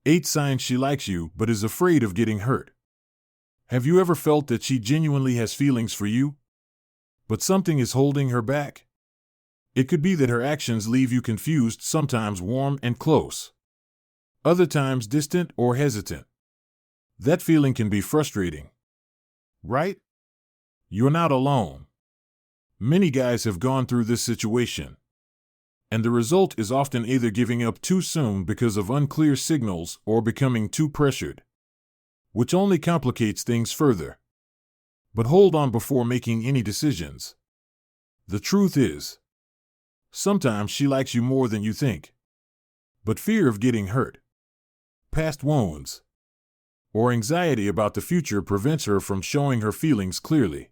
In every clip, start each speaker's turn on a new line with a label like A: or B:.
A: 8 signs she likes you but is afraid of getting hurt. Have you ever felt that she genuinely has feelings for you, but something is holding her back? It could be that her actions leave you confused, sometimes warm and close, other times distant or hesitant. That feeling can be frustrating, right? You're not alone. Many guys have gone through this situation, and the result is often either giving up too soon because of unclear signals or becoming too pressured, which only complicates things further. But hold on before making any decisions. The truth is, sometimes she likes you more than you think, but fear of getting hurt, past wounds, or anxiety about the future prevents her from showing her feelings clearly.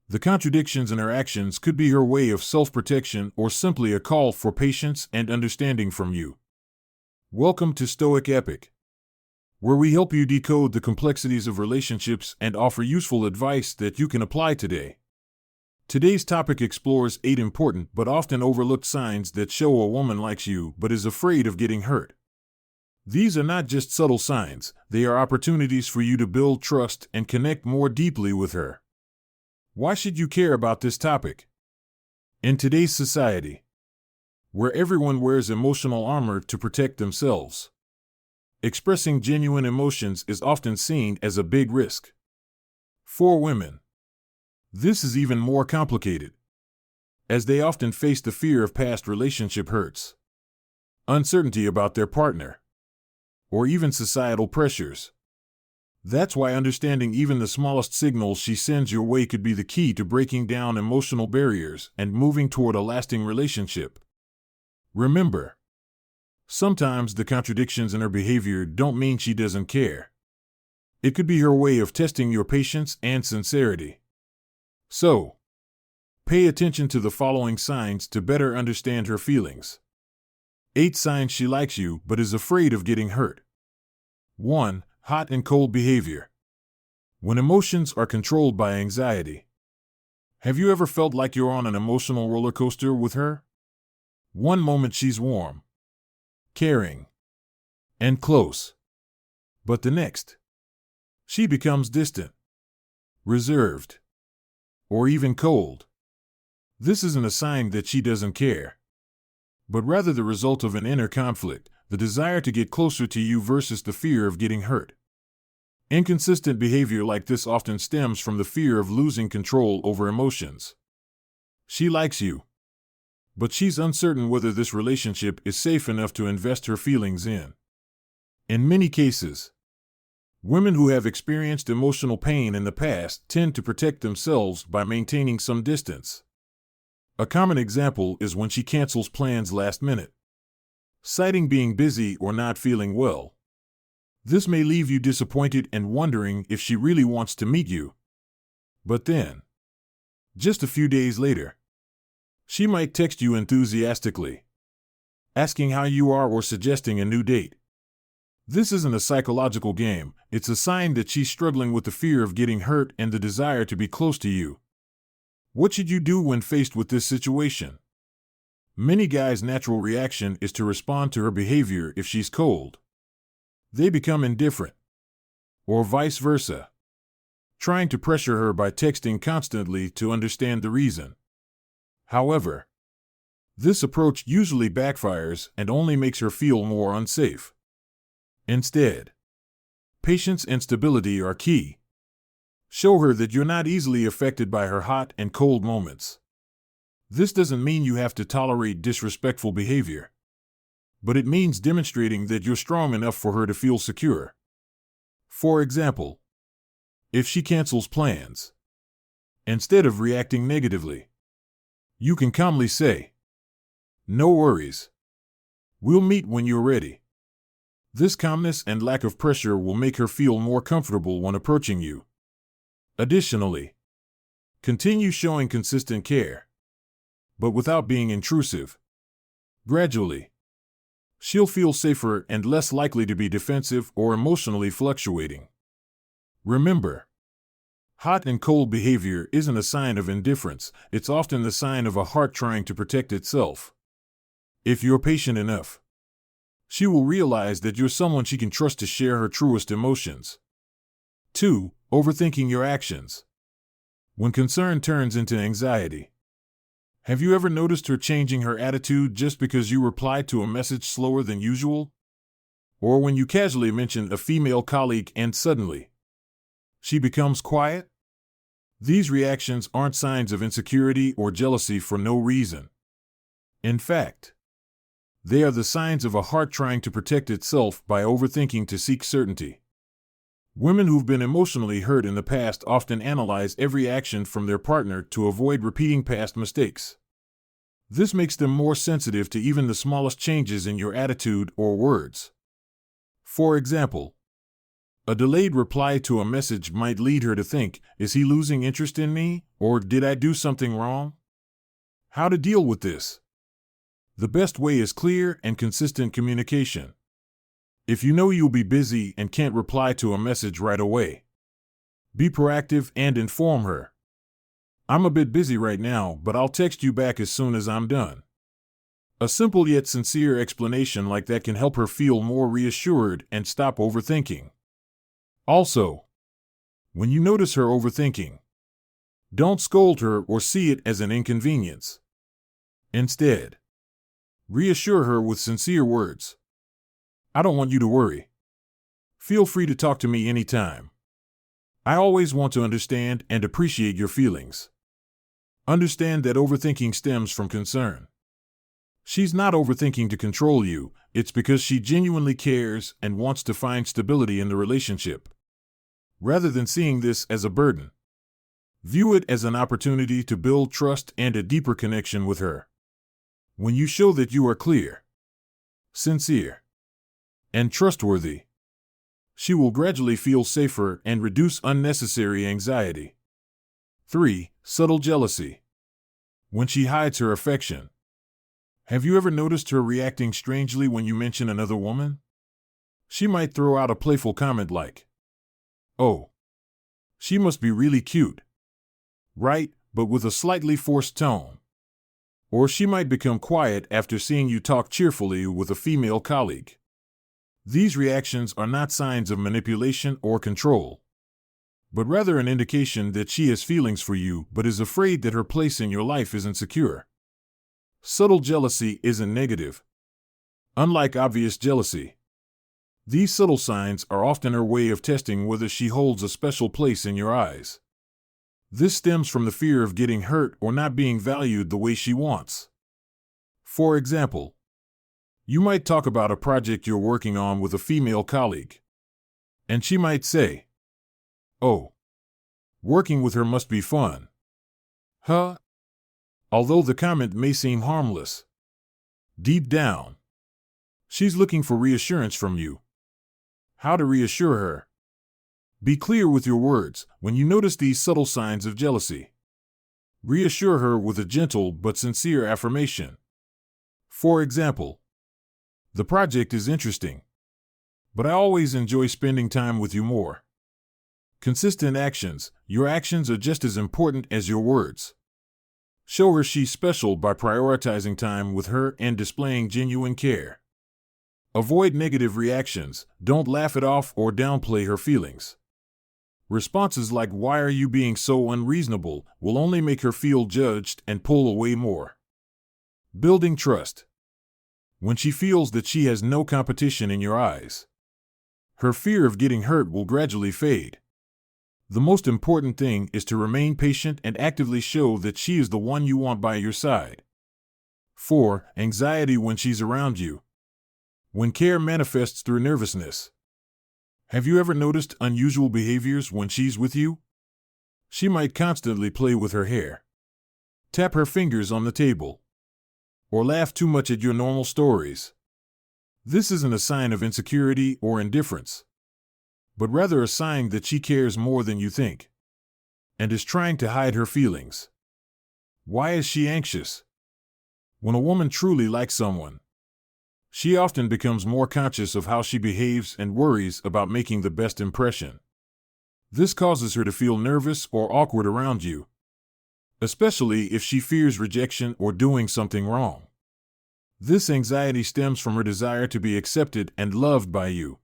A: The contradictions in her actions could be her way of self-protection or simply a call for patience and understanding from you. Welcome to Stoic Epic, where we help you decode the complexities of relationships and offer useful advice that you can apply today. Today's topic explores 8 important but often overlooked signs that show a woman likes you but is afraid of getting hurt. These are not just subtle signs, they are opportunities for you to build trust and connect more deeply with her. Why should you care about this topic? In today's society, where everyone wears emotional armor to protect themselves, expressing genuine emotions is often seen as a big risk. For women, this is even more complicated, as they often face the fear of past relationship hurts, uncertainty about their partner, or even societal pressures. That's why understanding even the smallest signals she sends your way could be the key to breaking down emotional barriers and moving toward a lasting relationship. Remember, sometimes the contradictions in her behavior don't mean she doesn't care. It could be her way of testing your patience and sincerity. So, pay attention to the following signs to better understand her feelings. 8 signs she likes you but is afraid of getting hurt. 1. Hot and cold behavior. When emotions are controlled by anxiety. Have you ever felt like you're on an emotional roller coaster with her? One moment she's warm, caring, and close, but the next, she becomes distant, reserved, or even cold. This isn't a sign that she doesn't care, but rather the result of an inner conflict, the desire to get closer to you versus the fear of getting hurt. Inconsistent behavior like this often stems from the fear of losing control over emotions. She likes you, but she's uncertain whether this relationship is safe enough to invest her feelings in. In many cases, women who have experienced emotional pain in the past tend to protect themselves by maintaining some distance. A common example is when she cancels plans last minute, citing being busy or not feeling well. This may leave you disappointed and wondering if she really wants to meet you. But then, just a few days later, she might text you enthusiastically, asking how you are or suggesting a new date. This isn't a psychological game, it's a sign that she's struggling with the fear of getting hurt and the desire to be close to you. What should you do when faced with this situation? Many guys' natural reaction is to respond to her behavior if she's cold. They become indifferent, or vice versa, trying to pressure her by texting constantly to understand the reason. However, this approach usually backfires and only makes her feel more unsafe. Instead, patience and stability are key. Show her that you're not easily affected by her hot and cold moments. This doesn't mean you have to tolerate disrespectful behavior, but it means demonstrating that you're strong enough for her to feel secure. For example, if she cancels plans, instead of reacting negatively, you can calmly say, "No worries. We'll meet when you're ready." This calmness and lack of pressure will make her feel more comfortable when approaching you. Additionally, continue showing consistent care, but without being intrusive. Gradually, she'll feel safer and less likely to be defensive or emotionally fluctuating. Remember, hot and cold behavior isn't a sign of indifference, it's often the sign of a heart trying to protect itself. If you're patient enough, She will realize that you're someone she can trust to share her truest emotions. 2. Overthinking your actions. When concern turns into anxiety. Have you ever noticed her changing her attitude just because you replied to a message slower than usual? Or when you casually mention a female colleague and suddenly she becomes quiet? These reactions aren't signs of insecurity or jealousy for no reason. In fact, they are the signs of a heart trying to protect itself by overthinking to seek certainty. Women who've been emotionally hurt in the past often analyze every action from their partner to avoid repeating past mistakes. This makes them more sensitive to even the smallest changes in your attitude or words. For example, a delayed reply to a message might lead her to think, is he losing interest in me, or did I do something wrong? How to deal with this? The best way is clear and consistent communication. If you know you'll be busy and can't reply to a message right away, be proactive and inform her. I'm a bit busy right now, but I'll text you back as soon as I'm done. A simple yet sincere explanation like that can help her feel more reassured and stop overthinking. Also, when you notice her overthinking, don't scold her or see it as an inconvenience. Instead, reassure her with sincere words. I don't want you to worry. Feel free to talk to me anytime. I always want to understand and appreciate your feelings. Understand that overthinking stems from concern. She's not overthinking to control you, it's because she genuinely cares and wants to find stability in the relationship. Rather than seeing this as a burden, view it as an opportunity to build trust and a deeper connection with her. When you show that you are clear, sincere, and trustworthy, she will gradually feel safer and reduce unnecessary anxiety. 3. Subtle jealousy. When she hides her affection. Have you ever noticed her reacting strangely when you mention another woman? She might throw out a playful comment like, "Oh, she must be really cute." Right, but with a slightly forced tone. Or she might become quiet after seeing you talk cheerfully with a female colleague. These reactions are not signs of manipulation or control, but rather an indication that she has feelings for you but is afraid that her place in your life isn't secure. Subtle jealousy isn't negative. Unlike obvious jealousy, these subtle signs are often her way of testing whether she holds a special place in your eyes. This stems from the fear of getting hurt or not being valued the way she wants. For example, you might talk about a project you're working on with a female colleague, and she might say, "Oh, working with her must be fun." Huh? Although the comment may seem harmless, deep down, she's looking for reassurance from you. How to reassure her? Be clear with your words when you notice these subtle signs of jealousy. Reassure her with a gentle but sincere affirmation. For example, "The project is interesting, but I always enjoy spending time with you more." Consistent actions. Your actions are just as important as your words. Show her she's special by prioritizing time with her and displaying genuine care. Avoid negative reactions. Don't laugh it off or downplay her feelings. Responses like, "Why are you being so unreasonable?" will only make her feel judged and pull away more. Building trust. When she feels that she has no competition in your eyes, her fear of getting hurt will gradually fade. The most important thing is to remain patient and actively show that she is the one you want by your side. 4. Anxiety when she's around you. When care manifests through nervousness. Have you ever noticed unusual behaviors when she's with you? She might constantly play with her hair, tap her fingers on the table, or laugh too much at your normal stories. This isn't a sign of insecurity or indifference, but rather a sign that she cares more than you think, and is trying to hide her feelings. Why is she anxious? When a woman truly likes someone, she often becomes more conscious of how she behaves and worries about making the best impression. This causes her to feel nervous or awkward around you, especially if she fears rejection or doing something wrong. This anxiety stems from her desire to be accepted and loved by you.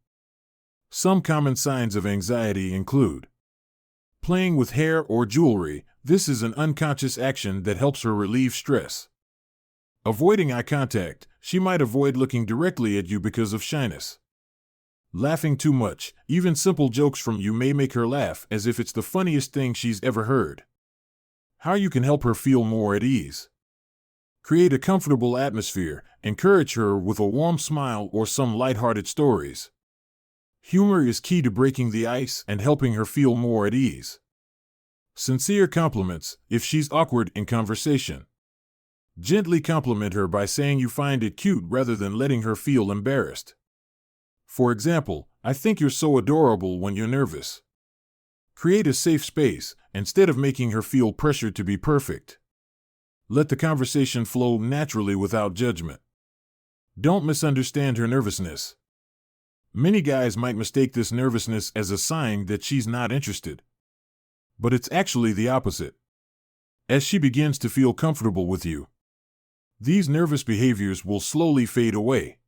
A: Some common signs of anxiety include playing with hair or jewelry. This is an unconscious action that helps her relieve stress. Avoiding eye contact. She might avoid looking directly at you because of shyness. Laughing too much. Even simple jokes from you may make her laugh as if it's the funniest thing she's ever heard. How you can help her feel more at ease. Create a comfortable atmosphere. Encourage her with a warm smile or some lighthearted stories. Humor is key to breaking the ice and helping her feel more at ease. Sincere compliments. If she's awkward in conversation, gently compliment her by saying you find it cute rather than letting her feel embarrassed. For example, I think you're so adorable when you're nervous. Create a safe space, instead of making her feel pressured to be perfect. Let the conversation flow naturally without judgment. Don't misunderstand her nervousness. Many guys might mistake this nervousness as a sign that she's not interested. But it's actually the opposite. As she begins to feel comfortable with you, these nervous behaviors will slowly fade away.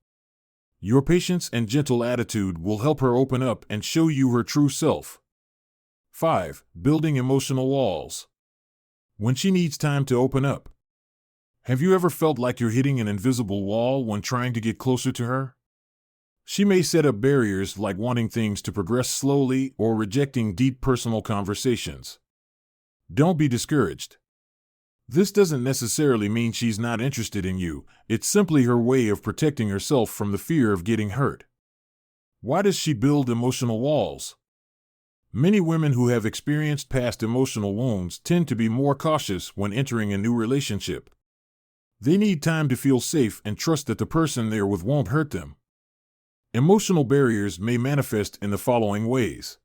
A: Your patience and gentle attitude will help her open up and show you her true self. 5. Building emotional walls. When she needs time to open up. Have you ever felt like you're hitting an invisible wall when trying to get closer to her? She may set up barriers like wanting things to progress slowly or rejecting deep personal conversations. Don't be discouraged. This doesn't necessarily mean she's not interested in you. It's simply her way of protecting herself from the fear of getting hurt. Why does she build emotional walls? Many women who have experienced past emotional wounds tend to be more cautious when entering a new relationship. They need time to feel safe and trust that the person they're with won't hurt them. Emotional barriers may manifest in the following ways.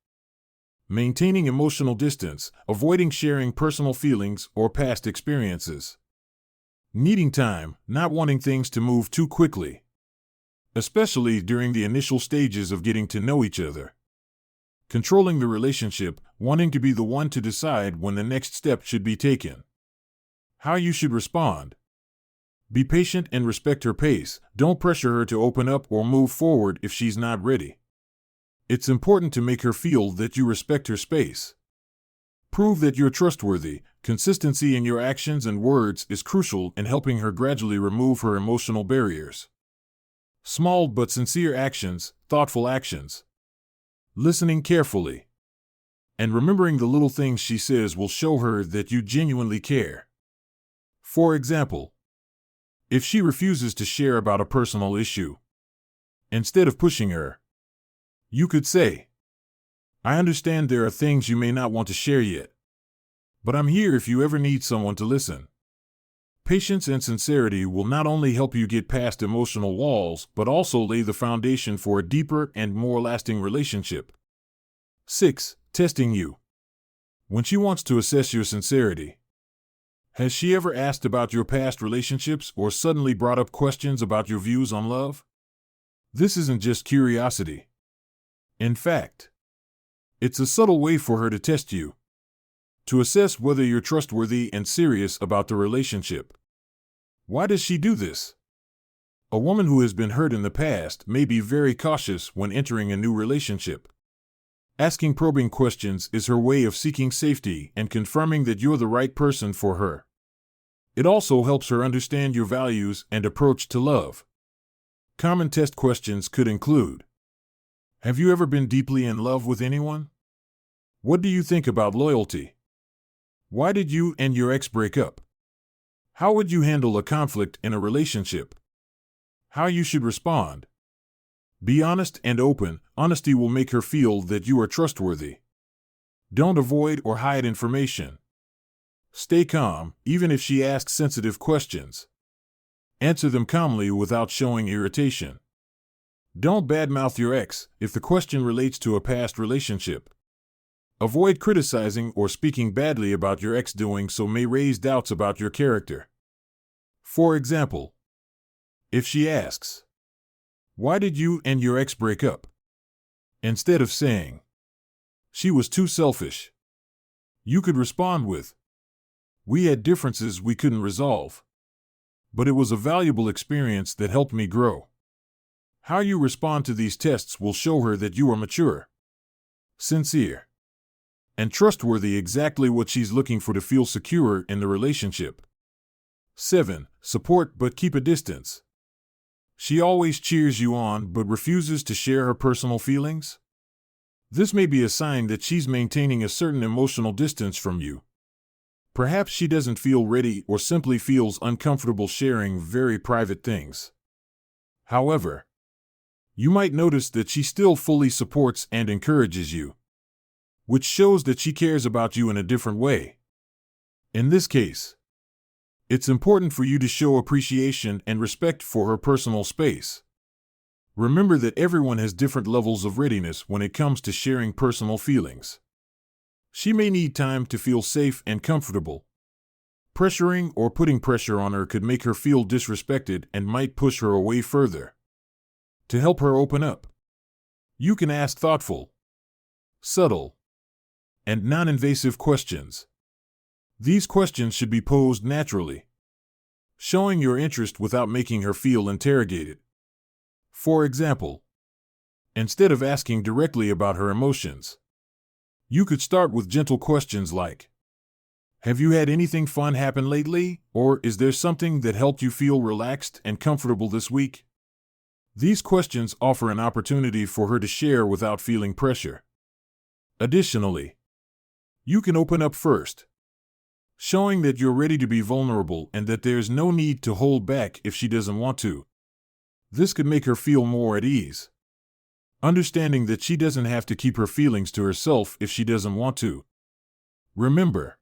A: Maintaining emotional distance, avoiding sharing personal feelings or past experiences. Needing time, not wanting things to move too quickly, especially during the initial stages of getting to know each other. Controlling the relationship, wanting to be the one to decide when the next step should be taken. How you should respond. Be patient and respect her pace. Don't pressure her to open up or move forward if she's not ready. It's important to make her feel that you respect her space. Prove that you're trustworthy. Consistency in your actions and words is crucial in helping her gradually remove her emotional barriers. Small but sincere actions, thoughtful actions. Listening carefully and remembering the little things she says will show her that you genuinely care. For example, if she refuses to share about a personal issue, instead of pushing her, you could say, I understand there are things you may not want to share yet, but I'm here if you ever need someone to listen. Patience and sincerity will not only help you get past emotional walls, but also lay the foundation for a deeper and more lasting relationship. 6. Testing you. When she wants to assess your sincerity, has she ever asked about your past relationships or suddenly brought up questions about your views on love? This isn't just curiosity. In fact, it's a subtle way for her to test you, to assess whether you're trustworthy and serious about the relationship. Why does she do this? A woman who has been hurt in the past may be very cautious when entering a new relationship. Asking probing questions is her way of seeking safety and confirming that you're the right person for her. It also helps her understand your values and approach to love. Common test questions could include: have you ever been deeply in love with anyone? What do you think about loyalty? Why did you and your ex break up? How would you handle a conflict in a relationship? How you should respond. Be honest and open. Honesty will make her feel that you are trustworthy. Don't avoid or hide information. Stay calm, even if she asks sensitive questions. Answer them calmly without showing irritation. Don't badmouth your ex if the question relates to a past relationship. Avoid criticizing or speaking badly about your ex. Doing so may raise doubts about your character. For example, if she asks, why did you and your ex break up? Instead of saying, she was too selfish, you could respond with, we had differences we couldn't resolve. but it was a valuable experience that helped me grow. How you respond to these tests will show her that you are mature, sincere, and trustworthy, exactly what she's looking for to feel secure in the relationship. 7. Support but keep a distance. She always cheers you on but refuses to share her personal feelings? This may be a sign that she's maintaining a certain emotional distance from you. Perhaps she doesn't feel ready or simply feels uncomfortable sharing very private things. However, you might notice that she still fully supports and encourages you, which shows that she cares about you in a different way. In this case, it's important for you to show appreciation and respect for her personal space. Remember that everyone has different levels of readiness when it comes to sharing personal feelings. She may need time to feel safe and comfortable. Pressuring or putting pressure on her could make her feel disrespected and might push her away further. To help her open up, you can ask thoughtful, subtle, and non-invasive questions. These questions should be posed naturally, showing your interest without making her feel interrogated. For example, instead of asking directly about her emotions, you could start with gentle questions like, "Have you had anything fun happen lately?" Or, "Is there something that helped you feel relaxed and comfortable this week?" These questions offer an opportunity for her to share without feeling pressure. Additionally, you can open up first, showing that you're ready to be vulnerable and that there's no need to hold back if she doesn't want to. This could make her feel more at ease, understanding that she doesn't have to keep her feelings to herself if she doesn't want to. Remember,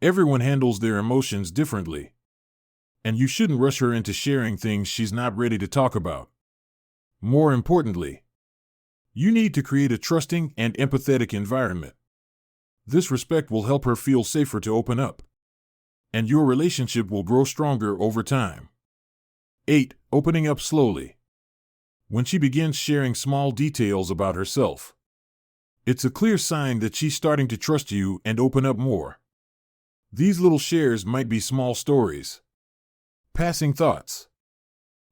A: everyone handles their emotions differently, and you shouldn't rush her into sharing things she's not ready to talk about. More importantly, you need to create a trusting and empathetic environment. This respect will help her feel safer to open up, and your relationship will grow stronger over time. 8. Opening up slowly. When she begins sharing small details about herself, it's a clear sign that she's starting to trust you and open up more. These little shares might be small stories, passing thoughts,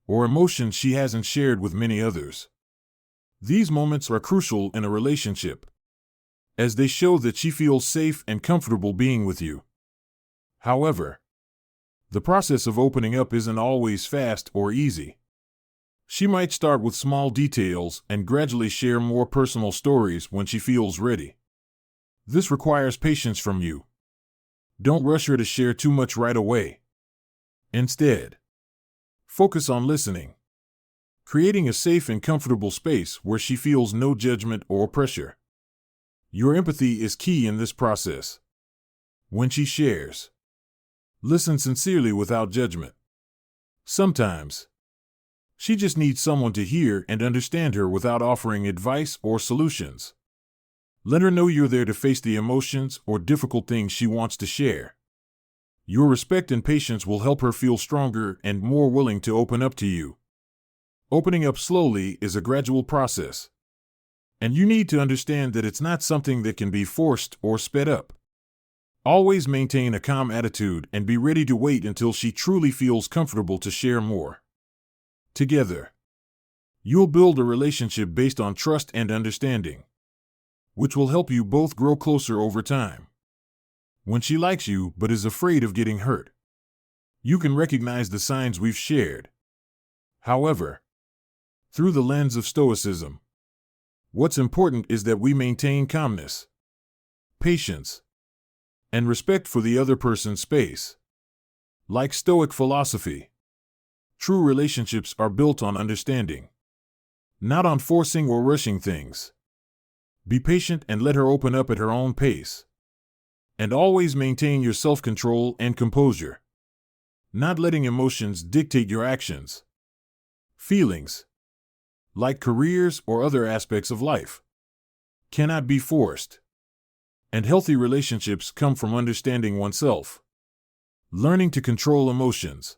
A: or emotions she hasn't shared with many others. These moments are crucial in a relationship, as they show that she feels safe and comfortable being with you. However, the process of opening up isn't always fast or easy. She might start with small details and gradually share more personal stories when she feels ready. This requires patience from you. Don't rush her to share too much right away. Instead, focus on listening, creating a safe and comfortable space where she feels no judgment or pressure. Your empathy is key in this process. When she shares, listen sincerely without judgment. Sometimes, she just needs someone to hear and understand her without offering advice or solutions. Let her know you're there to face the emotions or difficult things she wants to share. Your respect and patience will help her feel stronger and more willing to open up to you. Opening up slowly is a gradual process, and you need to understand that it's not something that can be forced or sped up. Always maintain a calm attitude and be ready to wait until she truly feels comfortable to share more. Together, you'll build a relationship based on trust and understanding, which will help you both grow closer over time. When she likes you but is afraid of getting hurt, you can recognize the signs we've shared. However, through the lens of Stoicism, what's important is that we maintain calmness, patience, and respect for the other person's space. Like Stoic philosophy, true relationships are built on understanding, not on forcing or rushing things. Be patient and let her open up at her own pace. And always maintain your self-control and composure, not letting emotions dictate your actions. Feelings, like careers or other aspects of life, cannot be forced. And healthy relationships come from understanding oneself, learning to control emotions,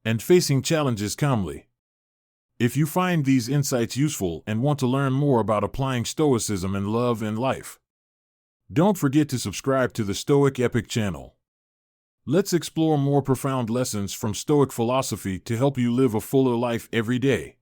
A: and facing challenges calmly. If you find these insights useful and want to learn more about applying Stoicism in love and life, don't forget to subscribe to the Stoic Epic channel. Let's explore more profound lessons from Stoic philosophy to help you live a fuller life every day.